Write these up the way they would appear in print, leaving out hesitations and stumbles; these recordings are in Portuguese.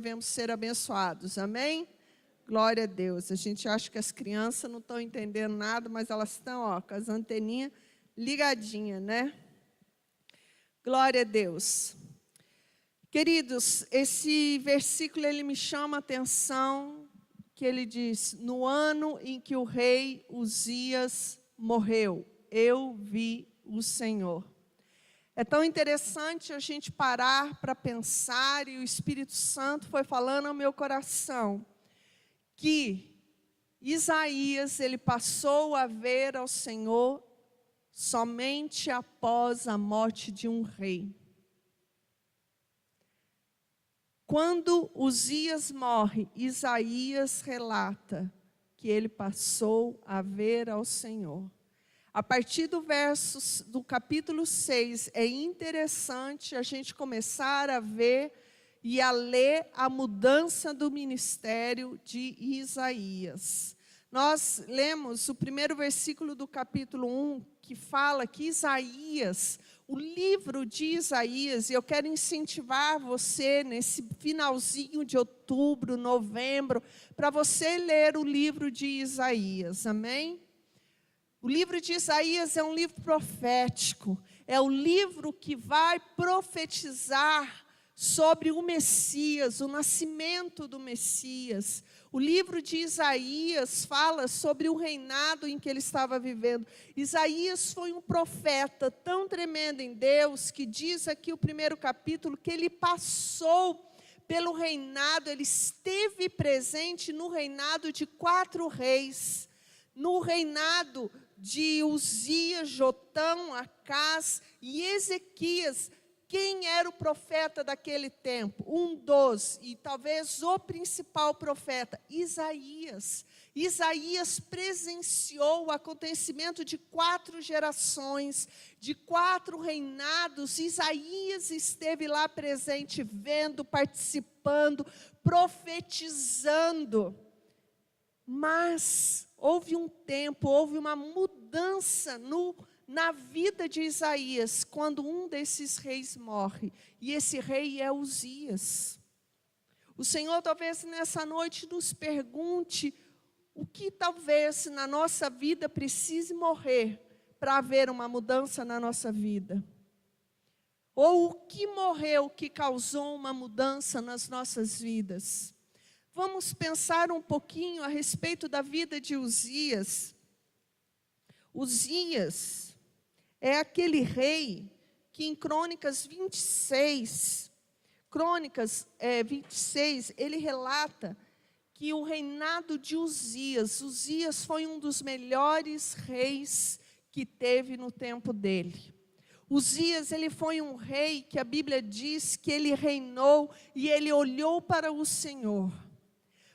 devemos ser abençoados, amém? Glória a Deus. A gente acha que as crianças não estão entendendo nada, mas elas estão, com as anteninhas ligadinhas, né? Glória a Deus. Queridos, esse versículo, ele me chama a atenção, que ele diz, no ano em que o rei Uzias morreu, eu vi o Senhor. É tão interessante a gente parar para pensar, e o Espírito Santo foi falando ao meu coração, que Isaías, ele passou a ver ao Senhor somente após a morte de um rei. Quando Uzias morre, Isaías relata que ele passou a ver ao Senhor. A partir do capítulo 6, é interessante a gente começar a ver e a ler a mudança do ministério de Isaías. Nós lemos o primeiro versículo do capítulo 1, que fala que Isaías, o livro de Isaías, e eu quero incentivar você nesse finalzinho de outubro, novembro, para você ler o livro de Isaías, amém? O livro de Isaías é um livro profético, é o livro que vai profetizar sobre o Messias, o nascimento do Messias. O livro de Isaías fala sobre o reinado em que ele estava vivendo. Isaías foi um profeta tão tremendo em Deus, que diz aqui o primeiro capítulo, que ele passou pelo reinado, ele esteve presente no reinado de 4 reis, no reinado de Uzias, Jotão, Acás e Ezequias. Quem era o profeta daquele tempo? Um dos, e talvez o principal profeta, Isaías. Isaías presenciou o acontecimento de 4 gerações, de 4 reinados. Isaías esteve lá presente, vendo, participando, profetizando. Mas houve um tempo, houve uma mudança na vida de Isaías, quando um desses reis morre, e esse rei é Uzias. O Senhor talvez nessa noite nos pergunte, o que talvez na nossa vida precise morrer, para haver uma mudança na nossa vida? Ou o que morreu que causou uma mudança nas nossas vidas? Vamos pensar um pouquinho a respeito da vida de Uzias. Uzias é aquele rei que em Crônicas 26, ele relata que o reinado de Uzias foi um dos melhores reis que teve no tempo dele. Uzias, ele foi um rei que a Bíblia diz que ele reinou e ele olhou para o Senhor.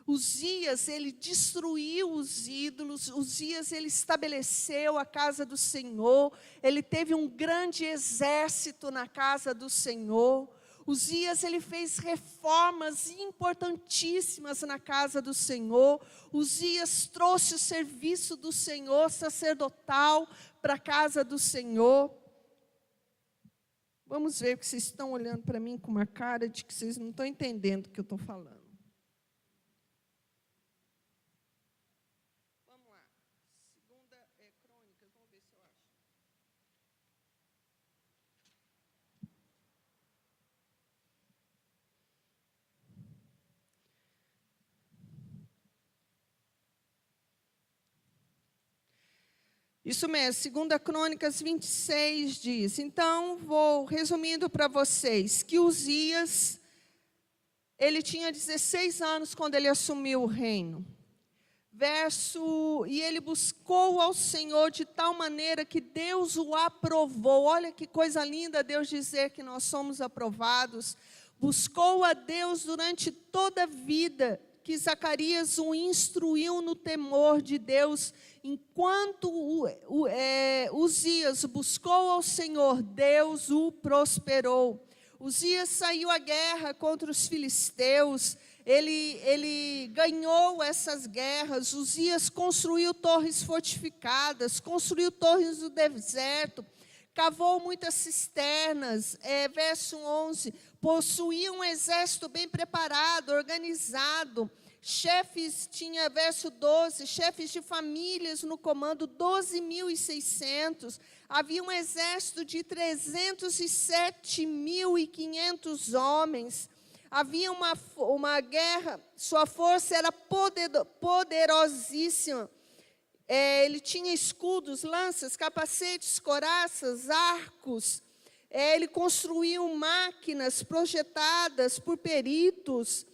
Uzias, ele destruiu os ídolos. Uzias, ele estabeleceu a casa do Senhor. Ele teve um grande exército na casa do Senhor. Uzias, ele fez reformas importantíssimas na casa do Senhor. Uzias trouxe o serviço do Senhor sacerdotal para a casa do Senhor. Vamos ver, que vocês estão olhando para mim com uma cara de que vocês não estão entendendo o que eu estou falando. Isso mesmo, 2 Crônicas 26 diz, então vou resumindo para vocês, que Uzias, ele tinha 16 anos quando ele assumiu o reino. E ele buscou ao Senhor de tal maneira que Deus o aprovou. Olha que coisa linda Deus dizer que nós somos aprovados. Buscou a Deus durante toda a vida, que Zacarias o instruiu no temor de Deus. Enquanto Uzias buscou ao Senhor, Deus o prosperou. Uzias saiu à guerra contra os filisteus, ele ganhou essas guerras. Uzias construiu torres fortificadas, construiu torres no deserto, cavou muitas cisternas. Verso 11, possuía um exército bem preparado, organizado. Chefes, tinha verso 12, chefes de famílias no comando, 12.600. Havia um exército de 307.500 homens. Havia uma guerra, sua força era poderosíssima. Ele tinha escudos, lanças, capacetes, coraças, arcos. Ele construiu máquinas projetadas por peritos.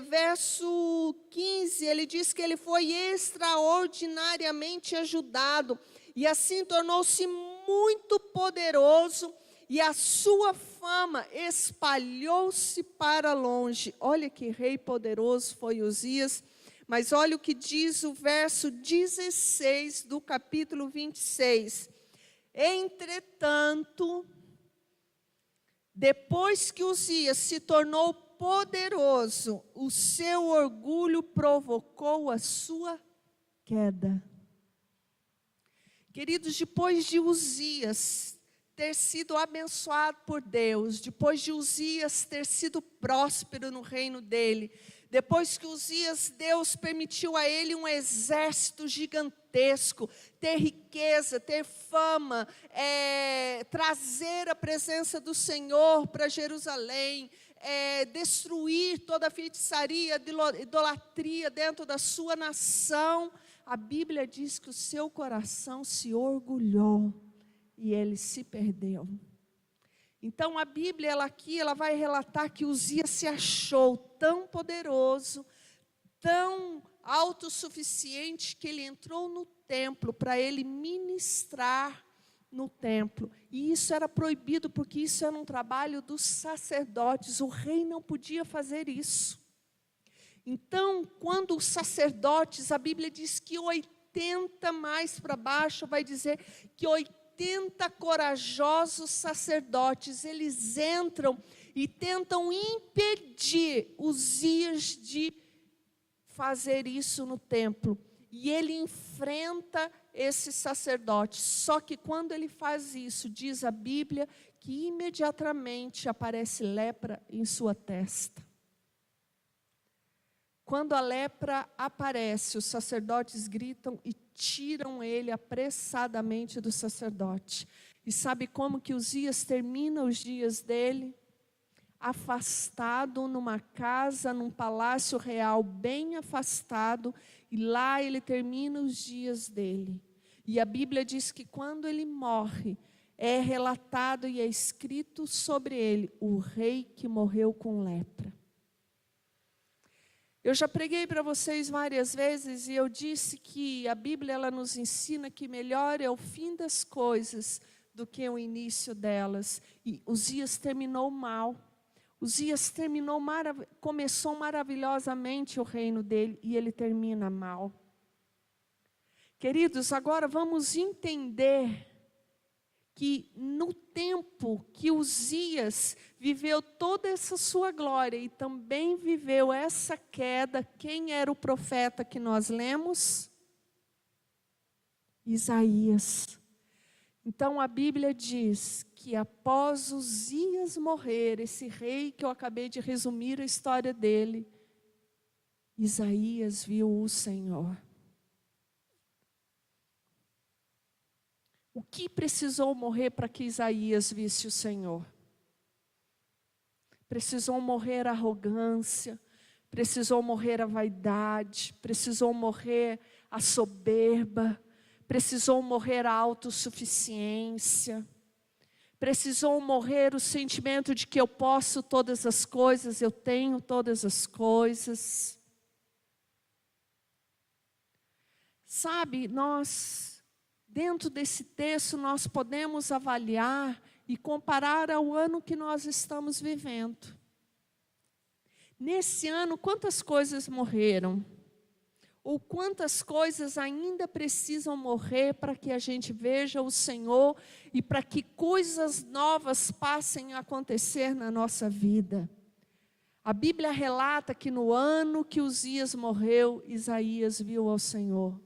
Verso 15, ele diz que ele foi extraordinariamente ajudado. E assim tornou-se muito poderoso. E a sua fama espalhou-se para longe. Olha que rei poderoso foi Uzias. Mas olha o que diz o verso 16 do capítulo 26. Entretanto, depois que Uzias se tornou poderoso, o seu orgulho provocou a sua queda. Queridos, depois de Uzias ter sido abençoado por Deus, depois de Uzias ter sido próspero no reino dele, depois que Uzias, Deus permitiu a ele um exército gigantesco, ter riqueza, ter fama, trazer a presença do Senhor para Jerusalém, destruir toda a feitiçaria, idolatria dentro da sua nação. A Bíblia diz que o seu coração se orgulhou e ele se perdeu. Então a Bíblia, ela vai relatar que Uzias se achou tão poderoso, tão autossuficiente, que ele entrou no templo para ele ministrar no templo. E isso era proibido, porque isso era um trabalho dos sacerdotes. O rei não podia fazer isso. Então, quando os sacerdotes, a Bíblia diz que 80 mais para baixo, vai dizer que 80 corajosos sacerdotes, eles entram e tentam impedir Uzias de fazer isso no templo. E ele enfrenta esses sacerdotes. Só que quando ele faz isso, diz a Bíblia, que imediatamente aparece lepra em sua testa. Quando a lepra aparece, os sacerdotes gritam e tiram ele apressadamente do sacerdote. E sabe como que Uzias termina os dias dele? Afastado numa casa, num palácio real bem afastado, e lá ele termina os dias dele. E a Bíblia diz que quando ele morre, é relatado e é escrito sobre ele, o rei que morreu com lepra. Eu já preguei para vocês várias vezes e eu disse que a Bíblia, ela nos ensina que melhor é o fim das coisas do que o início delas. E Uzias terminou mal. Uzias começou maravilhosamente o reino dele e ele termina mal. Queridos, agora vamos entender que no tempo que Uzias viveu toda essa sua glória e também viveu essa queda, quem era o profeta que nós lemos? Isaías. Então a Bíblia diz que após Uzias morrer, esse rei que eu acabei de resumir a história dele, Isaías viu o Senhor. O que precisou morrer para que Isaías visse o Senhor? Precisou morrer a arrogância, precisou morrer a vaidade, precisou morrer a soberba, precisou morrer a autossuficiência, precisou morrer o sentimento de que eu posso todas as coisas, eu tenho todas as coisas. Sabe, dentro desse texto, nós podemos avaliar e comparar ao ano que nós estamos vivendo. Nesse ano, quantas coisas morreram? Ou quantas coisas ainda precisam morrer para que a gente veja o Senhor e para que coisas novas passem a acontecer na nossa vida? A Bíblia relata que no ano que Uzias morreu, Isaías viu ao Senhor.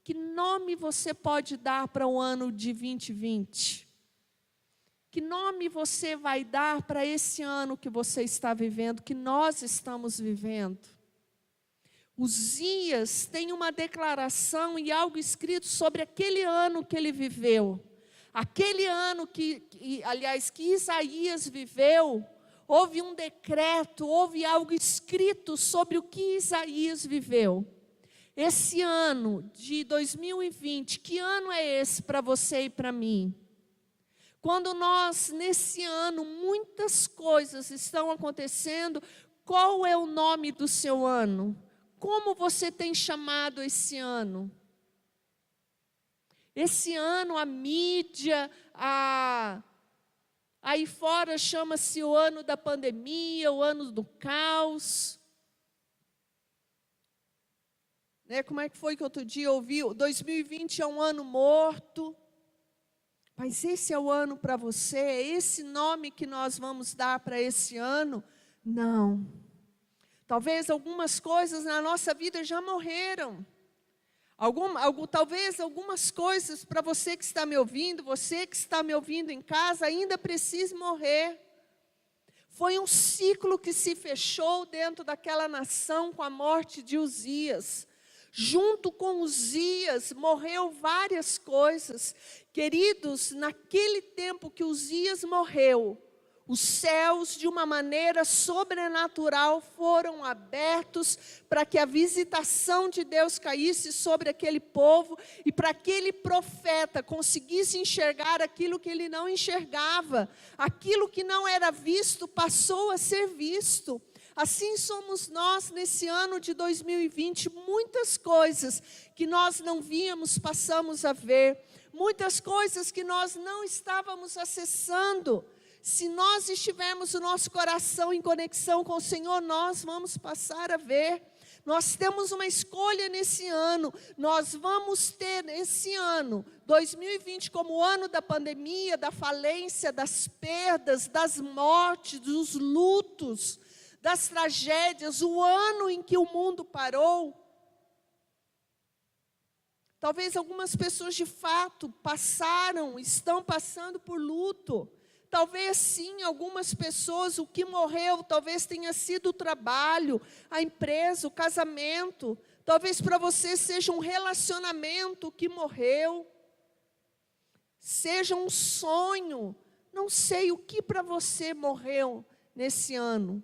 Que nome você pode dar para o ano de 2020? Que nome você vai dar para esse ano que você está vivendo, que nós estamos vivendo? Uzias tem uma declaração e algo escrito sobre aquele ano que ele viveu. Aquele ano que Isaías viveu, houve um decreto, houve algo escrito sobre o que Isaías viveu. Esse ano de 2020, que ano é esse para você e para mim? Quando nós, nesse ano, muitas coisas estão acontecendo, qual é o nome do seu ano? Como você tem chamado esse ano? Esse ano a mídia, aí fora chama-se o ano da pandemia, o ano do caos. Como é que foi que outro dia eu ouvi? 2020 é um ano morto. Mas esse é o ano para você? É esse nome que nós vamos dar para esse ano? Não. Talvez algumas coisas na nossa vida já morreram. Talvez algumas coisas para você que está me ouvindo, você que está me ouvindo em casa, ainda precise morrer. Foi um ciclo que se fechou dentro daquela nação com a morte de Uzias. Junto com Uzias, morreu várias coisas. Queridos, naquele tempo que Uzias morreu, os céus, de uma maneira sobrenatural, foram abertos para que a visitação de Deus caísse sobre aquele povo e para que aquele profeta conseguisse enxergar aquilo que ele não enxergava. Aquilo que não era visto passou a ser visto. Assim somos nós nesse ano de 2020, muitas coisas que nós não víamos passamos a ver, muitas coisas que nós não estávamos acessando. Se nós estivermos o nosso coração em conexão com o Senhor, nós vamos passar a ver. Nós temos uma escolha nesse ano, nós vamos ter esse ano, 2020, como o ano da pandemia, da falência, das perdas, das mortes, dos lutos, das tragédias, o ano em que o mundo parou. Talvez algumas pessoas de fato estão passando por luto. Talvez sim, algumas pessoas, o que morreu, talvez tenha sido o trabalho, a empresa, o casamento. Talvez para você seja um relacionamento que morreu. Seja um sonho. Não sei o que para você morreu nesse ano.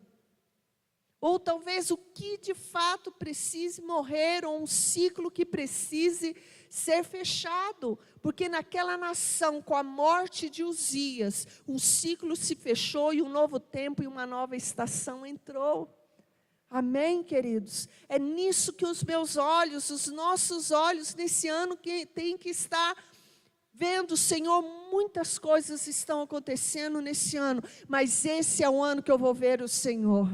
Ou talvez o que de fato precise morrer, ou um ciclo que precise ser fechado. Porque naquela nação, com a morte de Uzias, um ciclo se fechou e um novo tempo e uma nova estação entrou. Amém, queridos? É nisso que os meus olhos, os nossos olhos nesse ano tem que estar vendo, Senhor, muitas coisas estão acontecendo nesse ano, mas esse é o ano que eu vou ver o Senhor.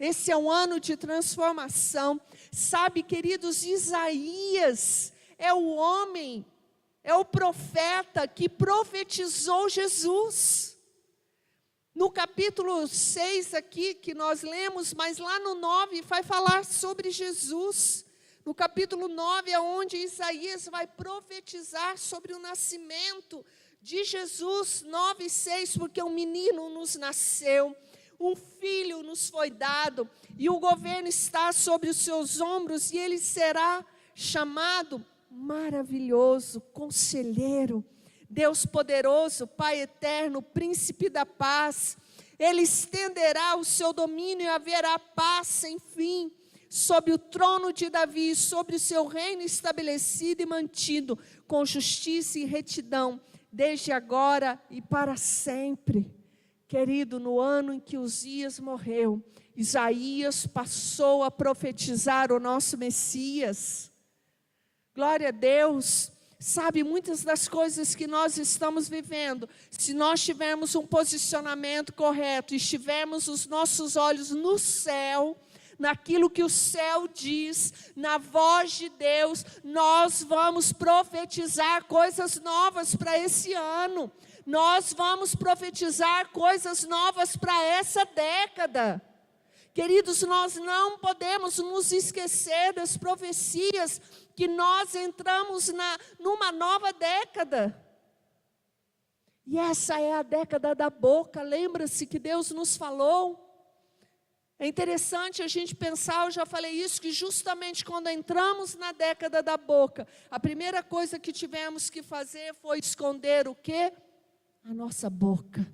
Esse é um ano de transformação. Sabe, queridos, Isaías é o homem, é o profeta que profetizou Jesus. No capítulo 6 aqui, que nós lemos, mas lá no 9 vai falar sobre Jesus. No capítulo 9 é onde Isaías vai profetizar sobre o nascimento de Jesus. 9:6, porque um menino nos nasceu, um filho nos foi dado, e o governo está sobre os seus ombros, e ele será chamado Maravilhoso, Conselheiro, Deus poderoso, Pai eterno, Príncipe da paz. Ele estenderá o seu domínio e haverá paz sem fim sobre o trono de Davi, sobre o seu reino estabelecido e mantido com justiça e retidão, desde agora e para sempre. Querido, no ano em que Uzias morreu, Isaías passou a profetizar o nosso Messias. Glória a Deus. Sabe, muitas das coisas que nós estamos vivendo, se nós tivermos um posicionamento correto, estivermos os nossos olhos no céu, naquilo que o céu diz, na voz de Deus, nós vamos profetizar coisas novas para esse ano. Nós vamos profetizar coisas novas para essa década. Queridos, nós não podemos nos esquecer das profecias que nós entramos numa nova década. E essa é a década da boca, lembra-se que Deus nos falou? É interessante a gente pensar, eu já falei isso, que justamente quando entramos na década da boca, a primeira coisa que tivemos que fazer foi esconder o quê? A nossa boca.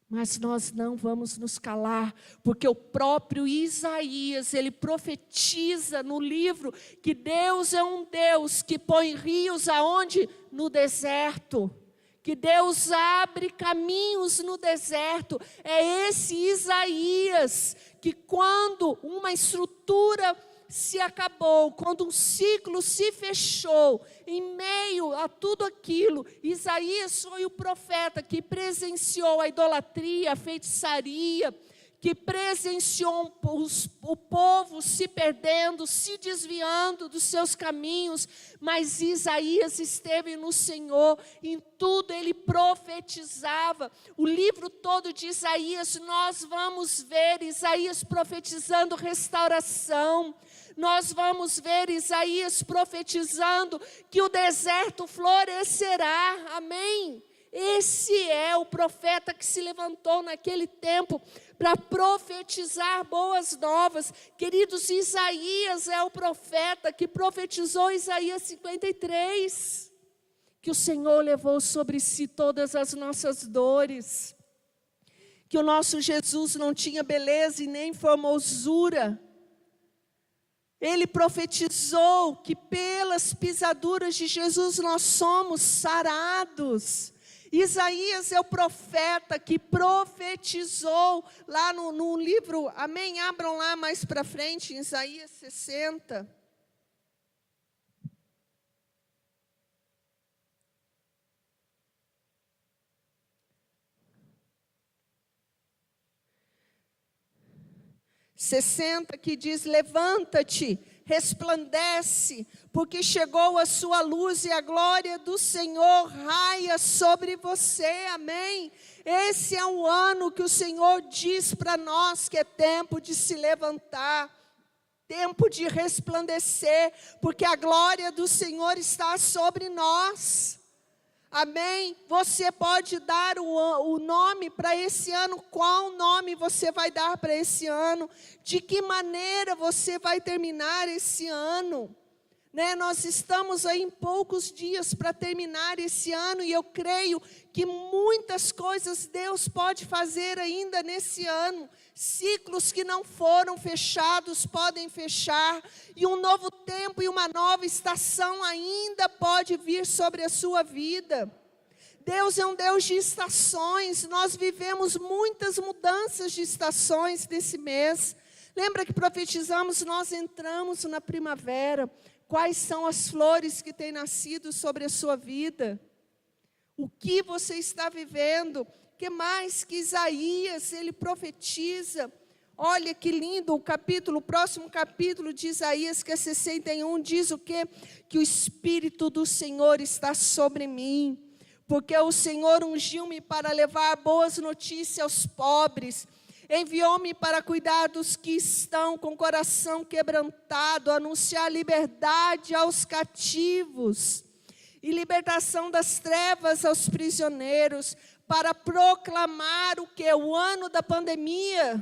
Mas nós não vamos nos calar, porque o próprio Isaías, ele profetiza no livro que Deus é um Deus que põe rios aonde? No deserto. Que Deus abre caminhos no deserto. É esse Isaías que quando uma estrutura se acabou, quando um ciclo se fechou, em meio a tudo aquilo, Isaías foi o profeta que presenciou a idolatria, a feitiçaria, que presenciou o povo se perdendo, se desviando dos seus caminhos, mas Isaías esteve no Senhor, em tudo ele profetizava. O livro todo de Isaías, nós vamos ver Isaías profetizando restauração, nós vamos ver Isaías profetizando que o deserto florescerá, amém? Esse é o profeta que se levantou naquele tempo para profetizar boas novas. Queridos, Isaías é o profeta que profetizou Isaías 53. Que o Senhor levou sobre si todas as nossas dores. Que o nosso Jesus não tinha beleza e nem formosura. Ele profetizou que pelas pisaduras de Jesus nós somos sarados. Isaías é o profeta que profetizou lá no livro, amém? Abram lá mais para frente, em Isaías 60. Que diz: levanta-te, resplandece, porque chegou a sua luz e a glória do Senhor raia sobre você, amém? Esse é um ano que o Senhor diz para nós que é tempo de se levantar, tempo de resplandecer, porque a glória do Senhor está sobre nós. Amém? Você pode dar o nome para esse ano. Qual nome você vai dar para esse ano? De que maneira você vai terminar esse ano? Né? Nós estamos aí em poucos dias para terminar esse ano. E eu creio que muitas coisas Deus pode fazer ainda nesse ano. Ciclos que não foram fechados podem fechar. E um novo tempo e uma nova estação ainda pode vir sobre a sua vida. Deus é um Deus de estações. Nós vivemos muitas mudanças de estações nesse mês. Lembra que profetizamos, nós entramos na primavera. Quais são as flores que têm nascido sobre a sua vida? O que você está vivendo? Que mais que Isaías, ele profetiza. Olha que lindo o próximo capítulo de Isaías, que é 61, diz o quê? Que o Espírito do Senhor está sobre mim, porque o Senhor ungiu-me para levar boas notícias aos pobres, enviou-me para cuidar dos que estão com o coração quebrantado, anunciar liberdade aos cativos e libertação das trevas aos prisioneiros, para proclamar o que? O ano da pandemia,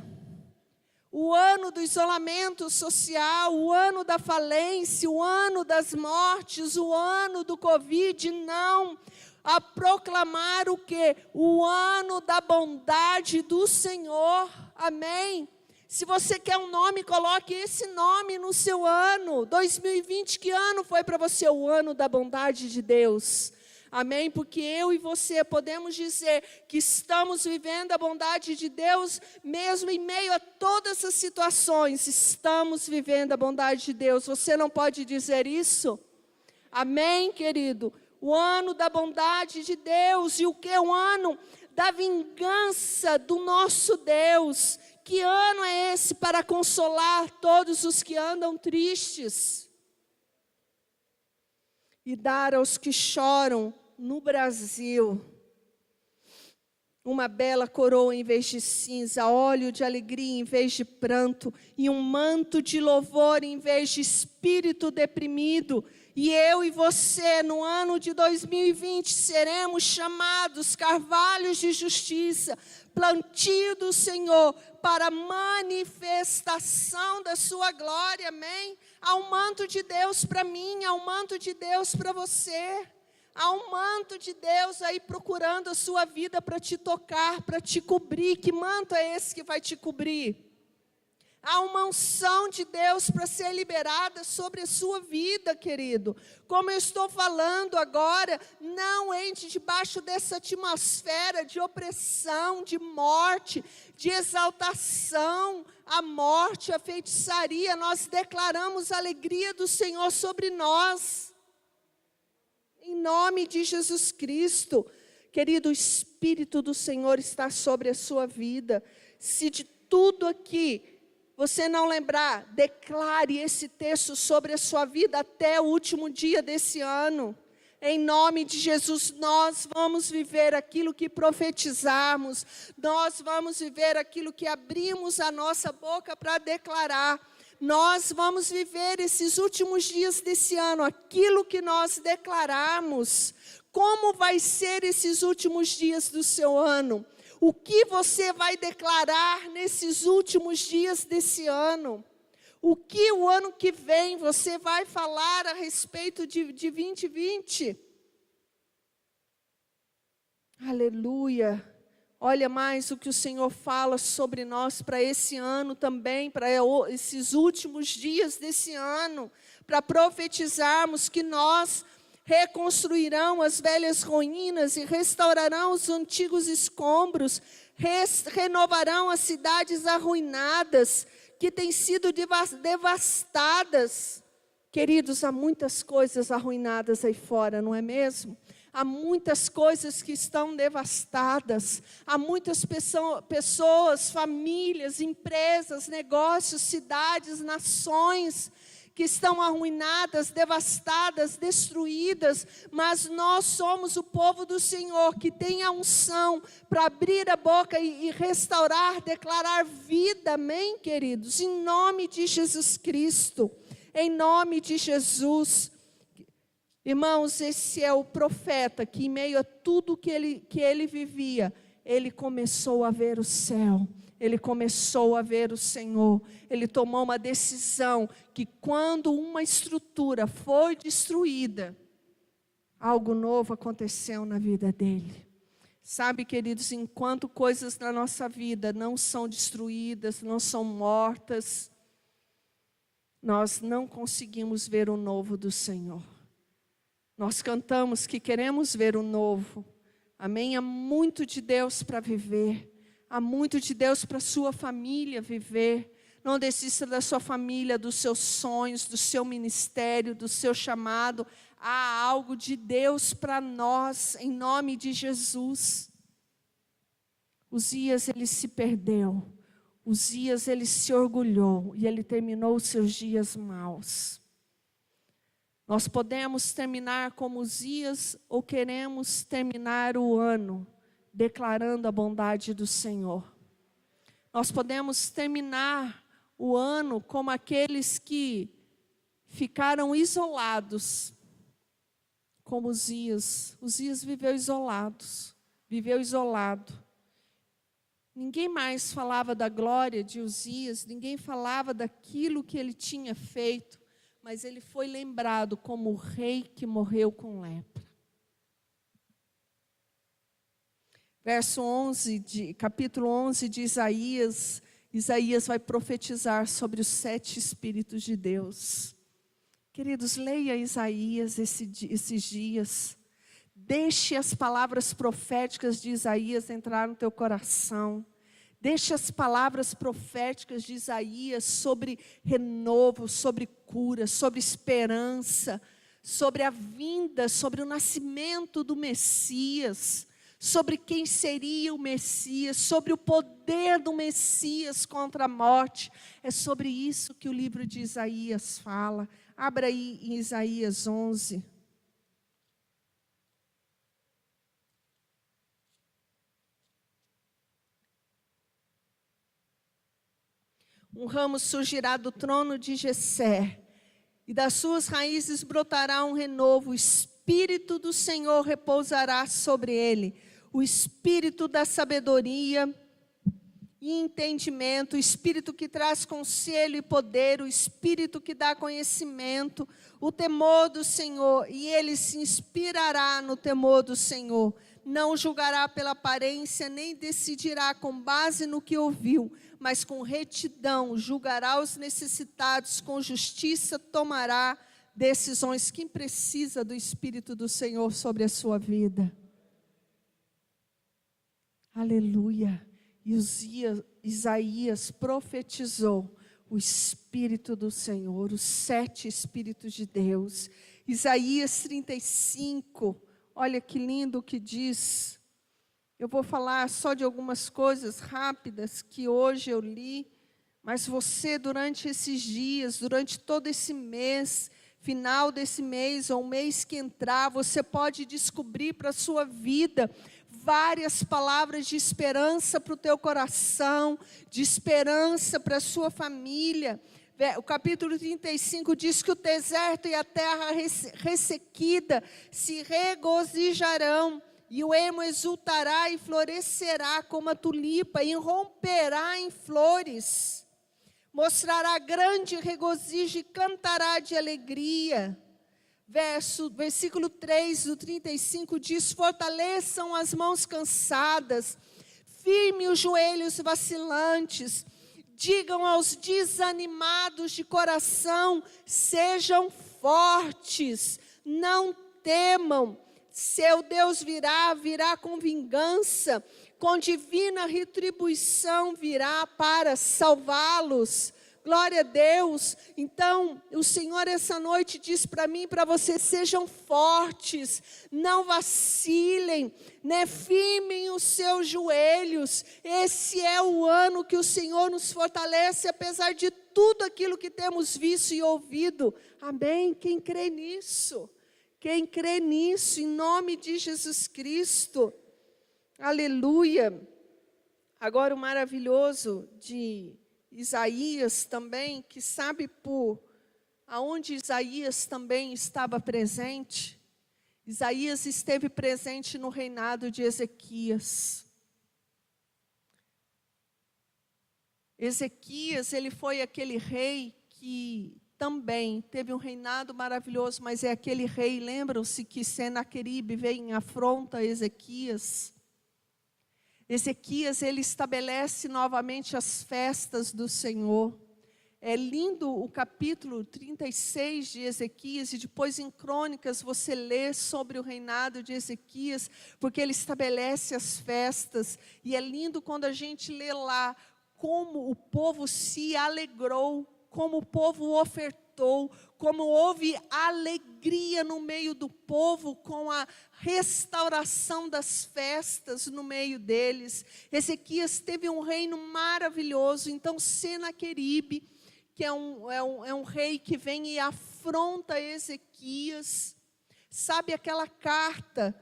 o ano do isolamento social, o ano da falência, o ano das mortes, o ano do Covid, não. A proclamar o que? O ano da bondade do Senhor, amém? Se você quer um nome, coloque esse nome no seu ano. 2020, que ano foi para você? O ano da bondade de Deus. Amém? Porque eu e você podemos dizer que estamos vivendo a bondade de Deus, mesmo em meio a todas as situações, estamos vivendo a bondade de Deus. Você não pode dizer isso? Amém, querido? O ano da bondade de Deus. E o que é o ano da vingança do nosso Deus? Que ano é esse para consolar todos os que andam tristes? E dar aos que choram no Brasil uma bela coroa em vez de cinza, óleo de alegria em vez de pranto, e um manto de louvor em vez de espírito deprimido, E eu e você, no ano de 2020, seremos chamados carvalhos de justiça, plantio do Senhor, para manifestação da sua glória, amém? Há um manto de Deus para mim, há um manto de Deus para você. Há um manto de Deus aí procurando a sua vida para te tocar, para te cobrir. Que manto é esse que vai te cobrir? Há uma unção de Deus para ser liberada sobre a sua vida, querido. Como eu estou falando agora, não entre debaixo dessa atmosfera de opressão, de morte, de exaltação, a morte, a feitiçaria. Nós declaramos a alegria do Senhor sobre nós. Em nome de Jesus Cristo, querido, o Espírito do Senhor está sobre a sua vida. Se de tudo aqui você não lembrar, declare esse texto sobre a sua vida até o último dia desse ano. Em nome de Jesus, nós vamos viver aquilo que profetizarmos, nós vamos viver aquilo que abrimos a nossa boca para declarar. Nós vamos viver esses últimos dias desse ano, aquilo que nós declararmos. Como vai ser esses últimos dias do seu ano? O que você vai declarar nesses últimos dias desse ano? O que o ano que vem você vai falar a respeito de 2020? Aleluia! Olha mais o que o Senhor fala sobre nós para esse ano também, para esses últimos dias desse ano, para profetizarmos que nós reconstruirão as velhas ruínas e restaurarão os antigos escombros, renovarão as cidades arruinadas, que têm sido devastadas. Queridos, há muitas coisas arruinadas aí fora, não é mesmo? Há muitas coisas que estão devastadas, há muitas pessoas, famílias, empresas, negócios, cidades, nações que estão arruinadas, devastadas, destruídas, mas nós somos o povo do Senhor, que tem a unção para abrir a boca e restaurar, declarar vida, amém, queridos? Em nome de Jesus Cristo, em nome de Jesus. Irmãos, esse é o profeta que, em meio a tudo que ele vivia, ele começou a ver o céu, ele começou a ver o Senhor. Ele tomou uma decisão que, quando uma estrutura foi destruída, algo novo aconteceu na vida dele. Sabe, queridos, enquanto coisas na nossa vida não são destruídas, não são mortas, nós não conseguimos ver o novo do Senhor. Nós cantamos que queremos ver o novo. Amém? Há muito de Deus para viver. Há muito de Deus para a sua família viver. Não desista da sua família, dos seus sonhos, do seu ministério, do seu chamado. Há algo de Deus para nós, em nome de Jesus. Uzias, ele se perdeu. Uzias, ele se orgulhou e ele terminou os seus dias maus. Nós podemos terminar como Uzias ou queremos terminar o ano declarando a bondade do Senhor. Nós podemos terminar o ano como aqueles que ficaram isolados, como Uzias. Uzias viveu isolado. Ninguém mais falava da glória de Uzias, ninguém falava daquilo que ele tinha feito. Mas ele foi lembrado como o rei que morreu com lepra. Capítulo 11 de Isaías, Isaías vai profetizar sobre os 7 Espíritos de Deus. Queridos, leia Isaías esses dias. Deixe as palavras proféticas de Isaías entrar no teu coração. Deixe as palavras proféticas de Isaías sobre renovo, sobre cura, sobre esperança, sobre a vinda, sobre o nascimento do Messias, sobre quem seria o Messias, sobre o poder do Messias contra a morte. É sobre isso que o livro de Isaías fala. Abra aí em Isaías 11. Um ramo surgirá do trono de Jessé, e das suas raízes brotará um renovo. O Espírito do Senhor repousará sobre ele, o Espírito da sabedoria e entendimento, o Espírito que traz conselho e poder, o Espírito que dá conhecimento, o temor do Senhor, e ele se inspirará no temor do Senhor. Não julgará pela aparência, nem decidirá com base no que ouviu, mas com retidão julgará os necessitados, com justiça tomará decisões. Quem precisa do Espírito do Senhor sobre a sua vida? Aleluia. E Isaías profetizou o Espírito do Senhor, os 7 Espíritos de Deus. Isaías 35, olha que lindo o que diz. Eu vou falar só de algumas coisas rápidas que hoje eu li, mas você durante esses dias, durante todo esse mês, final desse mês ou mês que entrar, você pode descobrir para a sua vida várias palavras de esperança para o teu coração, de esperança para a sua família. O capítulo 35 diz que o deserto e a terra ressequida se regozijarão, e o ermo exultará e florescerá como a tulipa, e romperá em flores, mostrará grande regozijo e cantará de alegria. Versículo 3 do 35 diz: fortaleçam as mãos cansadas, firme os joelhos vacilantes, digam aos desanimados de coração, sejam fortes, não temam, seu Deus virá com vingança, com divina retribuição virá para salvá-los. Glória a Deus. Então, o Senhor essa noite diz para mim e para você: sejam fortes, não vacilem, né? Firmem os seus joelhos. Esse é o ano que o Senhor nos fortalece, apesar de tudo aquilo que temos visto e ouvido. Amém? Quem crê nisso? Quem crê nisso, em nome de Jesus Cristo. Aleluia. Agora o maravilhoso de Isaías também, que sabe por aonde Isaías também estava presente. Isaías esteve presente no reinado de Ezequias. Ezequias, ele foi aquele rei que também teve um reinado maravilhoso, mas é aquele rei, lembram-se que Senaqueribe veio em afronta a Ezequias. Ezequias, ele estabelece novamente as festas do Senhor. É lindo o capítulo 36 de Ezequias, e depois em Crônicas você lê sobre o reinado de Ezequias, porque ele estabelece as festas, e é lindo quando a gente lê lá como o povo se alegrou, como o povo ofertou, como houve alegria no meio do povo com a restauração das festas no meio deles. Ezequias teve um reino maravilhoso. Então Senaqueribe, que é um rei que vem e afronta Ezequias, sabe aquela carta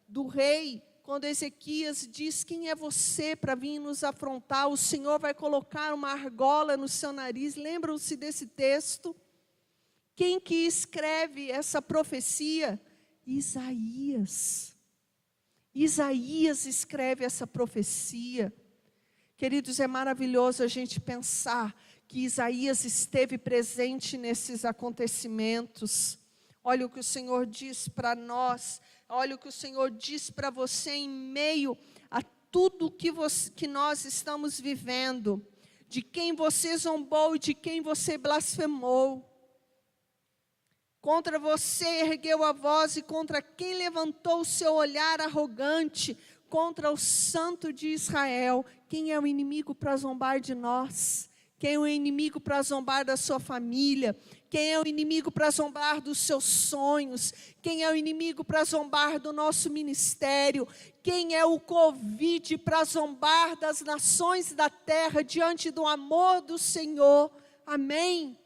do rei, quando Ezequias diz: quem é você para vir nos afrontar? O Senhor vai colocar uma argola no seu nariz. Lembram-se desse texto? Quem que escreve essa profecia? Isaías. Isaías escreve essa profecia. Queridos, é maravilhoso a gente pensar que Isaías esteve presente nesses acontecimentos. Olha o que o Senhor diz para nós. Olha o que o Senhor diz para você em meio a tudo que nós estamos vivendo. De quem você zombou e de quem você blasfemou. Contra você ergueu a voz, e contra quem levantou o seu olhar arrogante, contra o Santo de Israel. Quem é o inimigo para zombar de nós? Quem é o inimigo para zombar da sua família? Quem é o inimigo para zombar dos seus sonhos? Quem é o inimigo para zombar do nosso ministério? Quem é o Covid para zombar das nações da terra diante do amor do Senhor? Amém?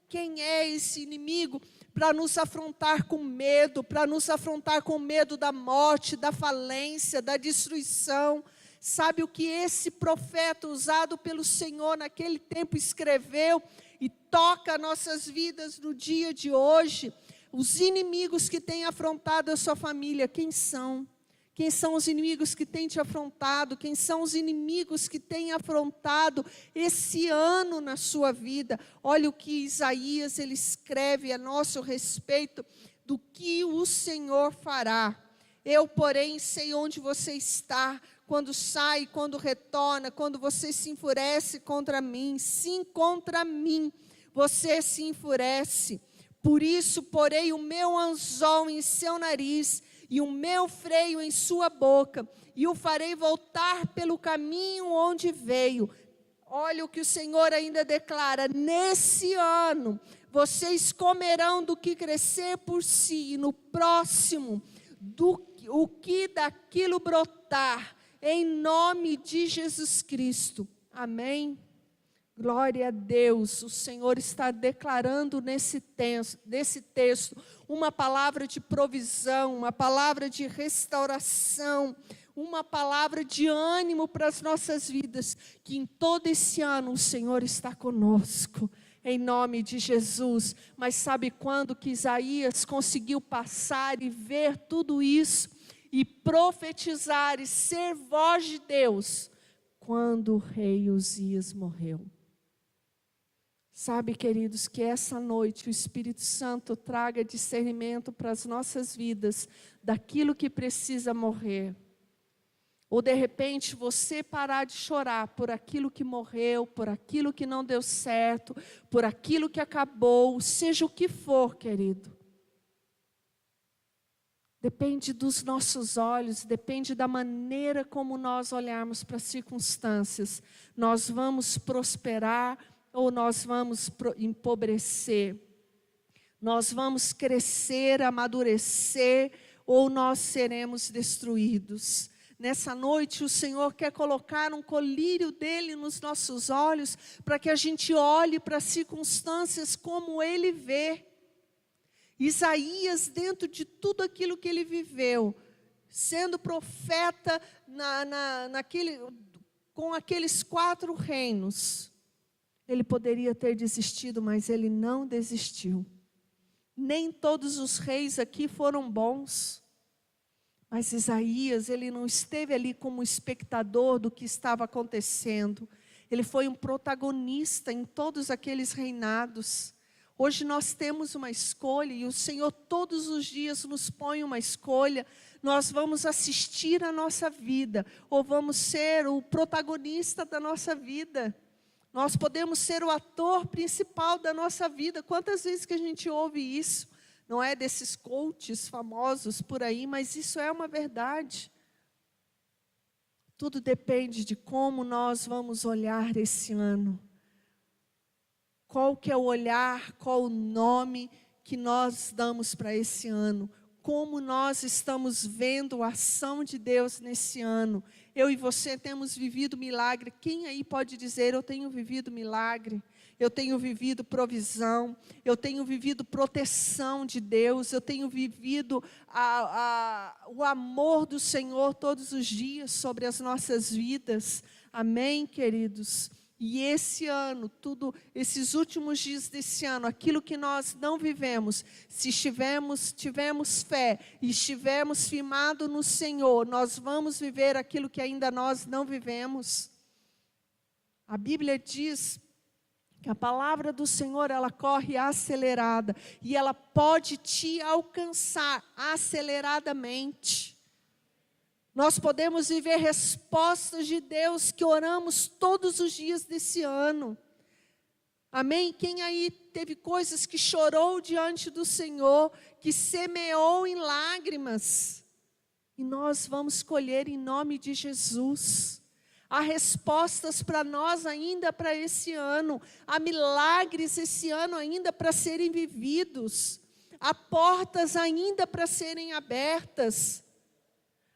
Quem é esse inimigo para nos afrontar com medo, para nos afrontar com medo da morte, da falência, da destruição? Sabe o que esse profeta usado pelo Senhor naquele tempo escreveu? e toca nossas vidas no dia de hoje. Os inimigos que têm afrontado a sua família, quem são? Quem são os inimigos que têm te afrontado? Quem são os inimigos que têm afrontado esse ano na sua vida? Olha o que Isaías ele escreve a nosso respeito do que o Senhor fará. Eu, porém, sei onde você está, quando sai, quando retorna, quando você se enfurece contra mim. Sim, contra mim, você se enfurece. Por isso, porei o meu anzol em seu nariz e o meu freio em sua boca, e o farei voltar pelo caminho onde veio. Olha o que o Senhor ainda declara: nesse ano, vocês comerão do que crescer por si, e no próximo, o que daquilo brotar, em nome de Jesus Cristo. Amém? Glória a Deus. O Senhor está declarando nesse texto uma palavra de provisão, uma palavra de restauração, uma palavra de ânimo para as nossas vidas, que em todo esse ano o Senhor está conosco, em nome de Jesus. Mas sabe quando que Isaías conseguiu passar e ver tudo isso, e profetizar e ser voz de Deus? Quando o rei Uzias morreu. Sabe, queridos, que essa noite o Espírito Santo traga discernimento para as nossas vidas, daquilo que precisa morrer. Ou de repente você parar de chorar por aquilo que morreu, por aquilo que não deu certo, por aquilo que acabou, seja o que for, querido. Depende dos nossos olhos, depende da maneira como nós olharmos para as circunstâncias. Nós vamos prosperar ou nós vamos empobrecer. Nós vamos crescer, amadurecer, ou nós seremos destruídos. Nessa noite o Senhor quer colocar um colírio dele nos nossos olhos, para que a gente olhe para as circunstâncias como ele vê. Isaías, dentro de tudo aquilo que ele viveu, sendo profeta com aqueles 4 reinos, ele poderia ter desistido, mas ele não desistiu. Nem todos os reis aqui foram bons, mas Isaías, ele não esteve ali como espectador do que estava acontecendo. Ele foi um protagonista em todos aqueles reinados. Hoje nós temos uma escolha, e o Senhor todos os dias nos põe uma escolha. Nós vamos assistir a nossa vida, ou vamos ser o protagonista da nossa vida. Nós podemos ser o ator principal da nossa vida. Quantas vezes que a gente ouve isso? Não é desses coaches famosos por aí, mas isso é uma verdade. Tudo depende de como nós vamos olhar esse ano. Qual que é o olhar, qual o nome que nós damos para esse ano? Como nós estamos vendo a ação de Deus nesse ano? Eu e você temos vivido milagre. Quem aí pode dizer: eu tenho vivido milagre? Eu tenho vivido provisão, eu tenho vivido proteção de Deus, eu tenho vivido o amor do Senhor todos os dias sobre as nossas vidas. Amém, queridos? E esse ano, esses últimos dias desse ano, aquilo que nós não vivemos, se tivermos fé e estivermos firmados no Senhor, nós vamos viver aquilo que ainda nós não vivemos. A Bíblia diz que a palavra do Senhor, ela corre acelerada, e ela pode te alcançar aceleradamente. Nós podemos viver respostas de Deus que oramos todos os dias desse ano. Amém? Quem aí teve coisas que chorou diante do Senhor, que semeou em lágrimas, e nós vamos colher em nome de Jesus. Há respostas para nós ainda para esse ano. Há milagres esse ano ainda para serem vividos. Há portas ainda para serem abertas.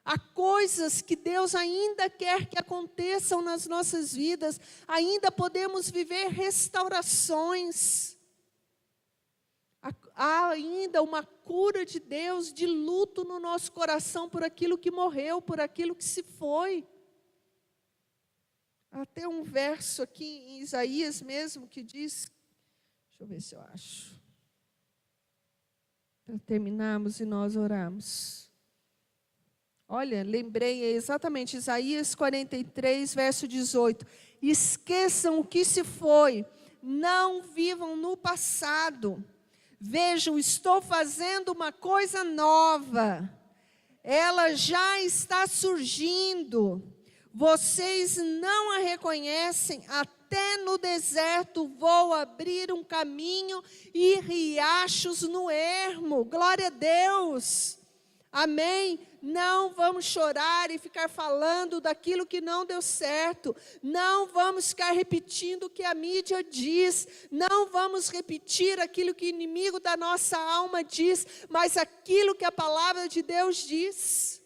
Há coisas que Deus ainda quer que aconteçam nas nossas vidas. Ainda podemos viver restaurações. Há ainda uma cura de Deus, de luto no nosso coração por aquilo que morreu, por aquilo que se foi. Até um verso aqui em Isaías mesmo que diz Deixa eu ver se eu acho. Para terminarmos e nós orarmos. Olha, lembrei exatamente, Isaías 43, verso 18. Esqueçam o que se foi, não vivam no passado. Vejam, estou fazendo uma coisa nova. Ela já está surgindo. Vocês não a reconhecem, até no deserto vou abrir um caminho e riachos no ermo. Glória a Deus. Amém? Não vamos chorar e ficar falando daquilo que não deu certo. Não vamos ficar repetindo o que a mídia diz. Não vamos repetir aquilo que o inimigo da nossa alma diz, mas aquilo que a palavra de Deus diz.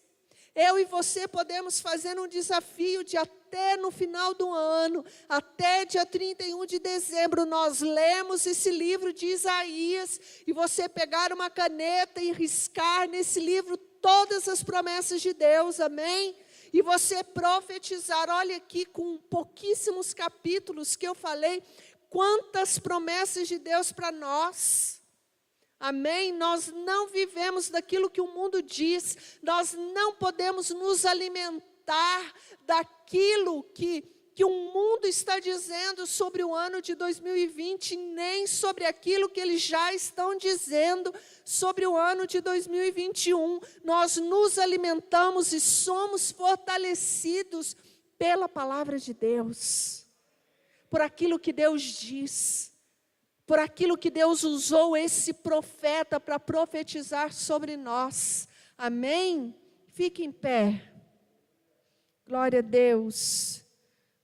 Eu e você podemos fazer um desafio de até no final do ano, até dia 31 de dezembro, nós lemos esse livro de Isaías, e você pegar uma caneta e riscar nesse livro todas as promessas de Deus, amém? E você profetizar, olha aqui com pouquíssimos capítulos que eu falei, quantas promessas de Deus para nós. Amém? Nós não vivemos daquilo que o mundo diz, nós não podemos nos alimentar daquilo que o mundo está dizendo sobre o ano de 2020, nem sobre aquilo que eles já estão dizendo sobre o ano de 2021. Nós nos alimentamos e somos fortalecidos pela palavra de Deus, por aquilo que Deus diz, por aquilo que Deus usou esse profeta para profetizar sobre nós. Amém? Fique em pé. Glória a Deus.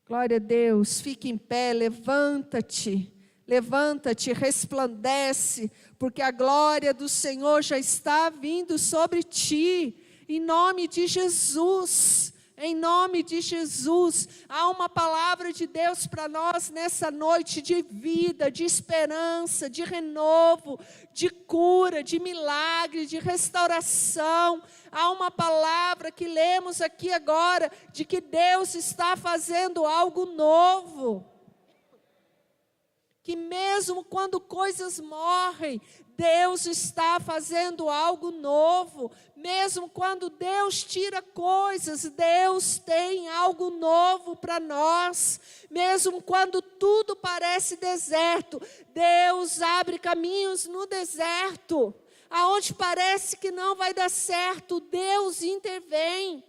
Glória a Deus. Fique em pé, levanta-te. Levanta-te, resplandece, porque a glória do Senhor já está vindo sobre ti. Em nome de Jesus. Em nome de Jesus, há uma palavra de Deus para nós nessa noite de vida, de esperança, de renovo, de cura, de milagre, de restauração. Há uma palavra que lemos aqui agora, de que Deus está fazendo algo novo. Que mesmo quando coisas morrem, Deus está fazendo algo novo. Mesmo quando Deus tira coisas, Deus tem algo novo para nós. Mesmo quando tudo parece deserto, Deus abre caminhos no deserto. Aonde parece que não vai dar certo, Deus intervém.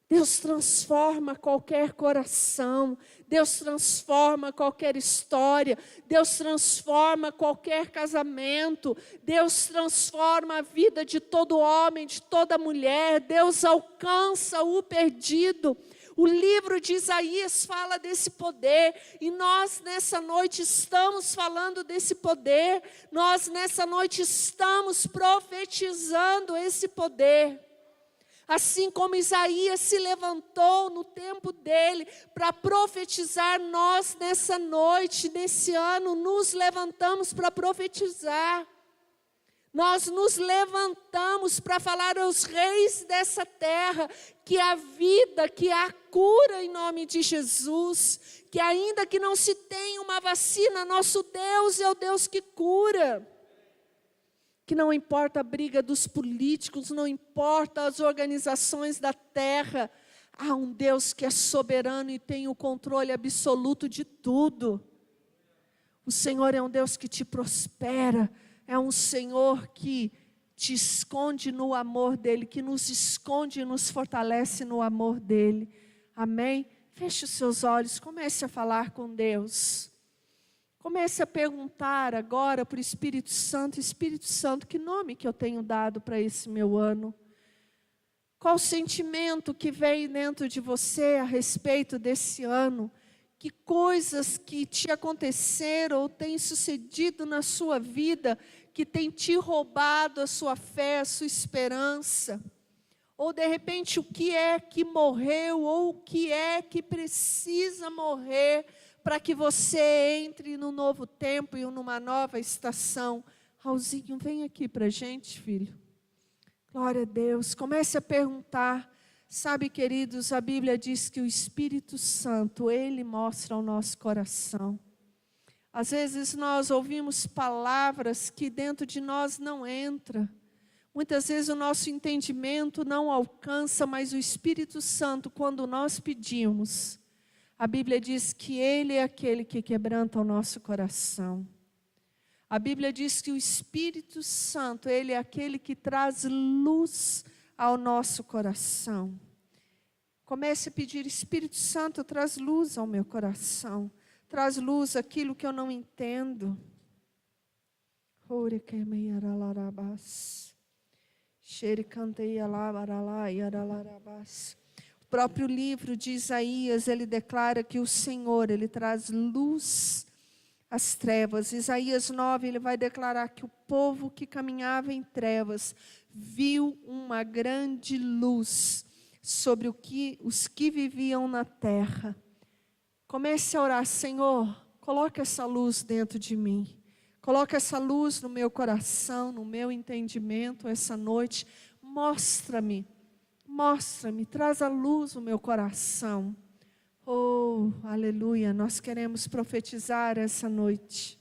Deus transforma qualquer coração, Deus transforma qualquer história, Deus transforma qualquer casamento, Deus transforma a vida de todo homem, de toda mulher, Deus alcança o perdido. O livro de Isaías fala desse poder, e nós nessa noite estamos falando desse poder, nós nessa noite estamos profetizando esse poder. Assim como Isaías se levantou no tempo dele para profetizar, nós nessa noite, nesse ano, nos levantamos para profetizar. Nós nos levantamos para falar aos reis dessa terra que a vida, que a cura em nome de Jesus, que ainda que não se tenha uma vacina, nosso Deus é o Deus que cura. Que não importa a briga dos políticos, não importa as organizações da terra, há um Deus que é soberano e tem o controle absoluto de tudo. O Senhor é um Deus que te prospera, é um Senhor que te esconde no amor dEle, que nos esconde e nos fortalece no amor dEle. Amém? Feche os seus olhos, comece a falar com Deus. Comece a perguntar agora para o Espírito Santo, que nome que eu tenho dado para esse meu ano? Qual o sentimento que veio dentro de você a respeito desse ano? Que coisas que te aconteceram ou têm sucedido na sua vida, que tem te roubado a sua fé, a sua esperança? Ou de repente o que é que morreu, ou o que é que precisa morrer, para que você entre no novo tempo e numa nova estação? Raulzinho, vem aqui para a gente, filho. Glória a Deus. Comece a perguntar. Sabe, queridos, a Bíblia diz que o Espírito Santo, Ele mostra ao nosso coração Às vezes nós ouvimos palavras que dentro de nós não entram. Muitas vezes o nosso entendimento não alcança, mas o Espírito Santo, quando nós pedimos, a Bíblia diz que Ele é aquele que quebranta o nosso coração. A Bíblia diz que o Espírito Santo, Ele é aquele que traz luz ao nosso coração. Comece a pedir: Espírito Santo, traz luz ao meu coração. Traz luz àquilo que eu não entendo. O próprio livro de Isaías, ele declara que o Senhor, Ele traz luz às trevas. Isaías 9, ele vai declarar que o povo que caminhava em trevas viu uma grande luz sobre os que viviam na terra. Comece a orar: Senhor, coloque essa luz dentro de mim. Coloque essa luz no meu coração, no meu entendimento essa noite. Mostra-me, traz a luz no meu coração. Oh, aleluia, nós queremos profetizar essa noite.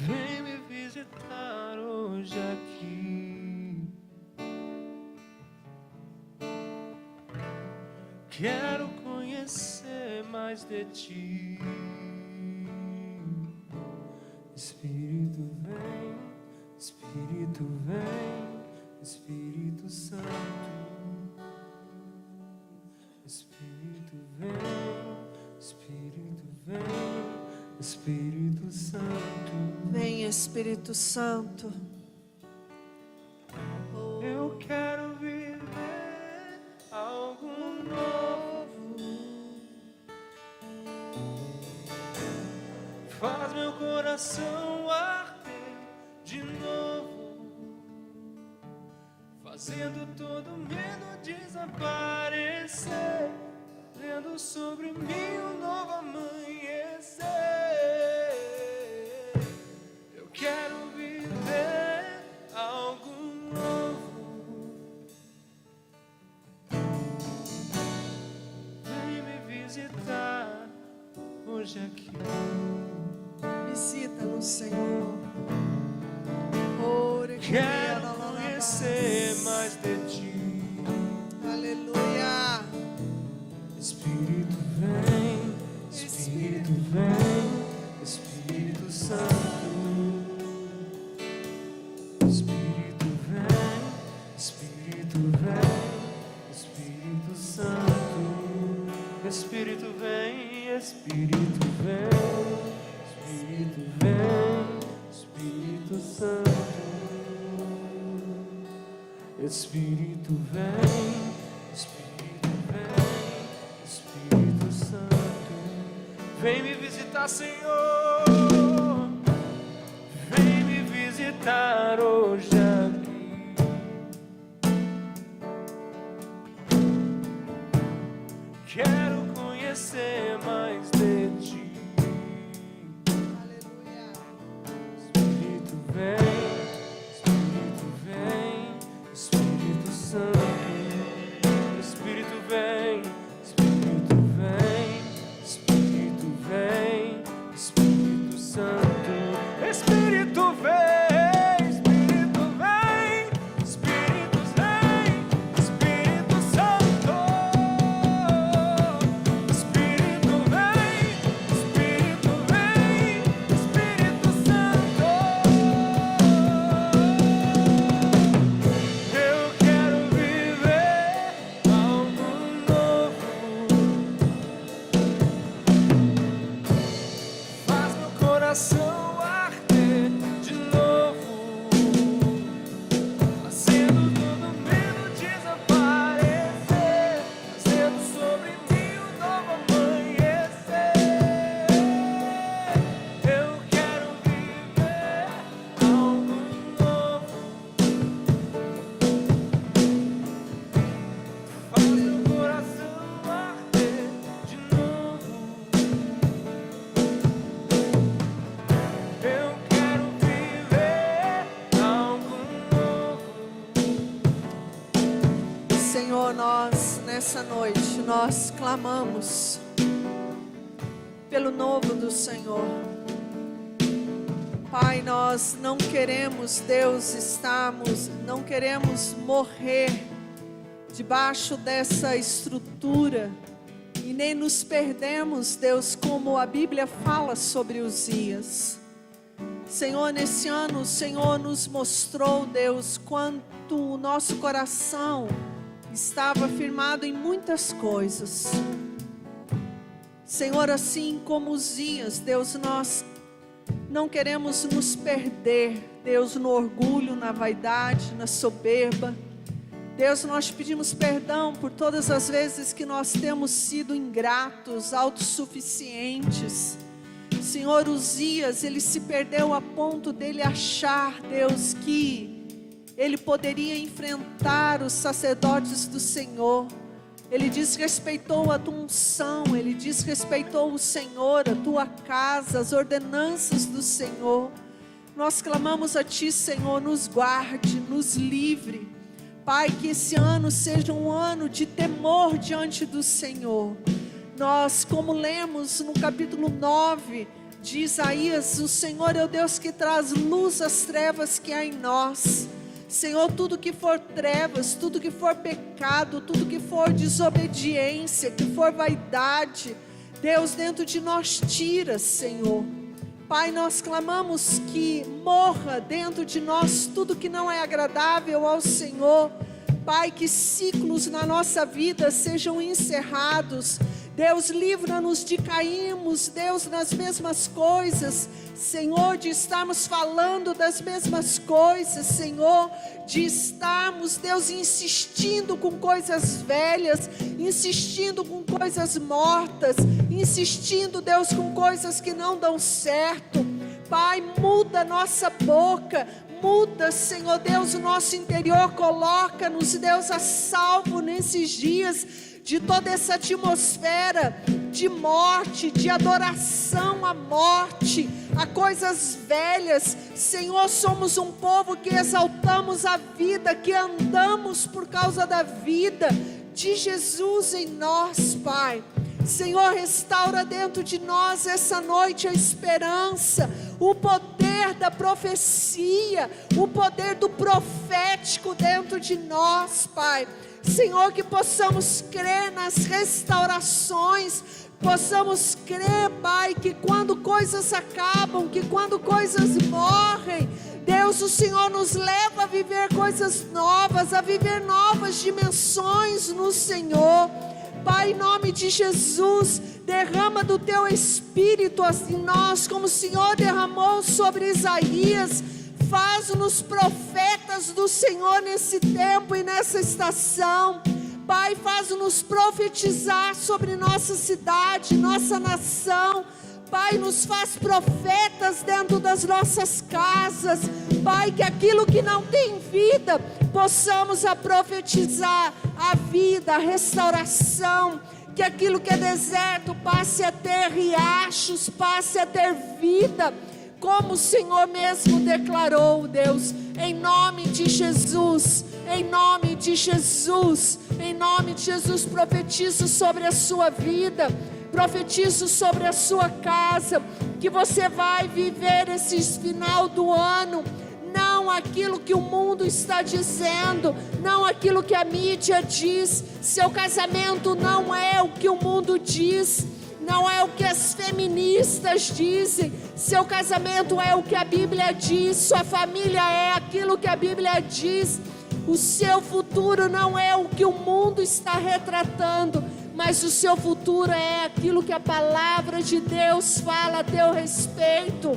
Vem me visitar hoje aqui. Quero conhecer mais de ti. Espírito vem, Espírito vem, Espírito Santo. Espírito vem, Espírito vem, Espírito Santo. Vem, Espírito Santo. Eu quero viver algo novo. Faz meu coração arder de novo, fazendo todo medo desaparecer, vendo sobre mim um novo amanhecer. Eu quero viver algo novo. Vem me visitar hoje aqui. Visita-nos, Senhor. Quero conhecer mais de ti. Aleluia. Espírito vem, Espírito vem, Espírito Santo. Espírito vem, Espírito vem, Espírito Santo. Espírito vem, Espírito vem, Espírito vem, Espírito Santo. Espírito vem, Espírito vem, Espírito Santo. Vem me visitar, Senhor. Vem me visitar hoje aqui. Quero conhecer mais de ti. Aleluia. Espírito vem, Espírito vem, Espírito Santo. Espírito vem, Espírito vem, Espírito vem, Espírito Santo. Espírito vem, Espírito vem, Espírito vem, Espírito Santo. Espírito vem, Espírito vem, Espírito Santo. Eu quero viver Senhor, nós nessa noite, nós clamamos pelo novo do Senhor. Pai, nós não queremos, Deus, não queremos morrer debaixo dessa estrutura e nem nos perdemos, Deus, como a Bíblia fala sobre Uzias. Senhor, nesse ano o Senhor nos mostrou, Deus, quanto o nosso coração estava firmado em muitas coisas. Senhor, assim como Uzias, Deus, nós não queremos nos perder, Deus, no orgulho, na vaidade, na soberba. Deus, nós te pedimos perdão por todas as vezes que nós temos sido ingratos, autossuficientes. Senhor, Uzias, ele se perdeu a ponto dele achar, Deus, que ele poderia enfrentar os sacerdotes do Senhor. Ele desrespeitou a tua unção, ele desrespeitou o Senhor, a tua casa, as ordenanças do Senhor. Nós clamamos a ti, Senhor, nos guarde, nos livre. Pai, que esse ano seja um ano de temor diante do Senhor. Nós, como lemos no capítulo 9 de Isaías, o Senhor é o Deus que traz luz às trevas que há em nós. Senhor, tudo que for trevas, tudo que for pecado, tudo que for desobediência, que for vaidade, Deus, dentro de nós tira, Senhor. Pai, nós clamamos que morra dentro de nós tudo que não é agradável ao Senhor. Pai, que ciclos na nossa vida sejam encerrados. Deus, livra-nos de cairmos, Deus, nas mesmas coisas, Senhor, de estarmos falando das mesmas coisas, Senhor, de estarmos, Deus, insistindo com coisas velhas, insistindo com coisas mortas, insistindo, Deus, com coisas que não dão certo. Pai, muda nossa boca, muda, Senhor Deus, o nosso interior, coloca-nos, Deus, a salvo nesses dias, de toda essa atmosfera de morte, de adoração à morte, a coisas velhas. Senhor, somos um povo que exaltamos a vida, que andamos por causa da vida de Jesus em nós, Pai. Senhor, restaura dentro de nós essa noite a esperança, o poder da profecia, o poder do profético dentro de nós, Pai. Senhor, que possamos crer nas restaurações, possamos crer, Pai, que quando coisas acabam, que quando coisas morrem, Deus, o Senhor nos leva a viver coisas novas, a viver novas dimensões no Senhor. Pai, em nome de Jesus, derrama do teu Espírito em nós, como o Senhor derramou sobre Isaías. Faz-nos profetas do Senhor nesse tempo e nessa estação. Pai, faz-nos profetizar sobre nossa cidade, nossa nação. Pai, nos faz profetas dentro das nossas casas. Pai, que aquilo que não tem vida, possamos a profetizar a vida, a restauração. Que aquilo que é deserto passe a ter riachos, passe a ter vida, como o Senhor mesmo declarou, Deus, em nome de Jesus, em nome de Jesus, em nome de Jesus, profetizo sobre a sua vida, profetizo sobre a sua casa, que você vai viver esse final do ano, não aquilo que o mundo está dizendo, não aquilo que a mídia diz. Seu casamento não é o que o mundo diz, não é o que as feministas dizem. Seu casamento é o que a Bíblia diz, sua família é aquilo que a Bíblia diz. O seu futuro não é o que o mundo está retratando, mas o seu futuro é aquilo que a palavra de Deus fala a teu respeito.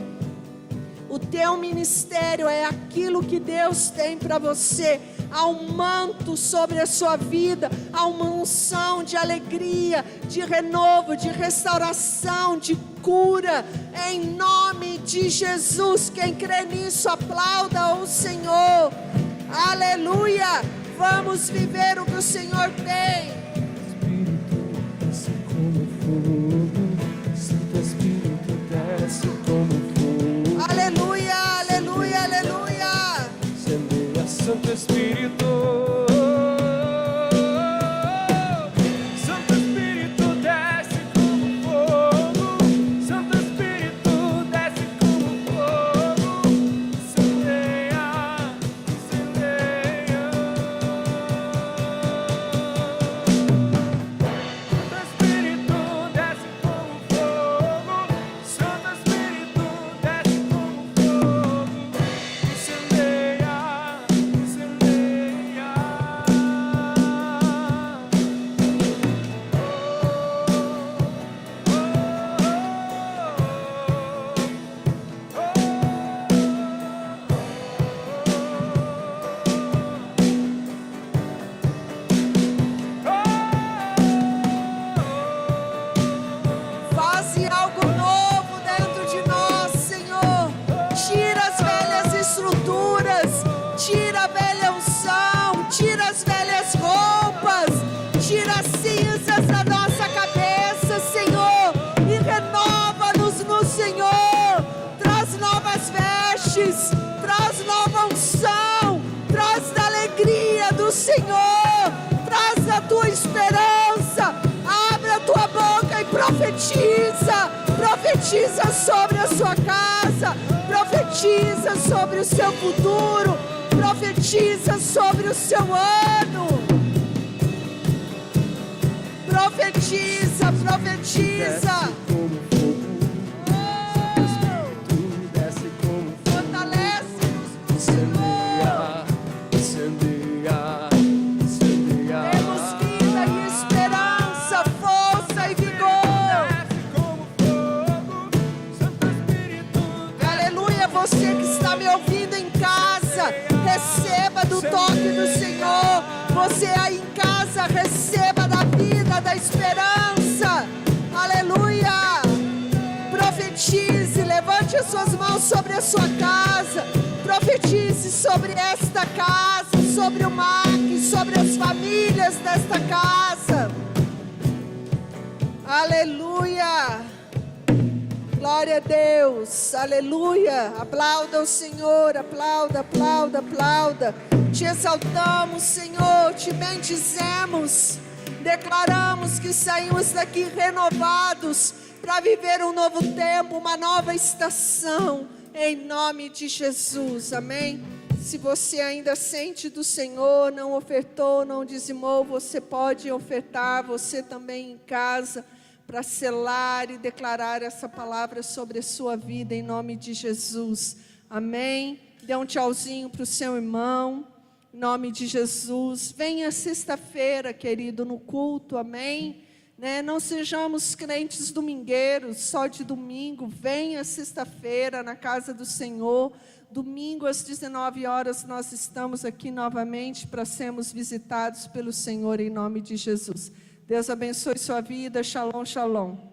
O teu ministério é aquilo que Deus tem para você. Há um manto sobre a sua vida, há uma unção de alegria, de renovo, de restauração, de cura, em nome de Jesus. Quem crê nisso, aplauda o Senhor. Aleluia! Vamos viver o que o Senhor tem. Espírito desce como fogo, Santo Espírito desce como fogo. Aleluia, aleluia, aleluia. Semeia, Santo Espírito. Senhor, traz a tua esperança, abre a tua boca e profetiza, profetiza sobre a sua casa, profetiza sobre o seu futuro, profetiza sobre o seu ano, profetiza, profetiza. Você que está me ouvindo em casa, receba do toque do Senhor. Você aí em casa, receba da vida, da esperança. Aleluia. Profetize, levante as suas mãos sobre a sua casa. Profetize sobre esta casa, sobre o MAC, sobre as famílias desta casa. Aleluia. Glória a Deus, aleluia, aplauda o Senhor, aplauda, aplauda, aplauda, te exaltamos, Senhor, te bendizemos, declaramos que saímos daqui renovados, para viver um novo tempo, uma nova estação, em nome de Jesus, amém? Se você ainda sente do Senhor, não ofertou, não dizimou, você pode ofertar, você também em casa, para selar e declarar essa palavra sobre a sua vida, em nome de Jesus, amém? Dê um tchauzinho para o seu irmão, em nome de Jesus. Venha sexta-feira, querido, no culto, amém? Não sejamos crentes domingueiros, só de domingo. Venha sexta-feira na casa do Senhor. Domingo às 19 horas nós estamos aqui novamente para sermos visitados pelo Senhor em nome de Jesus. Deus abençoe sua vida. Shalom, shalom.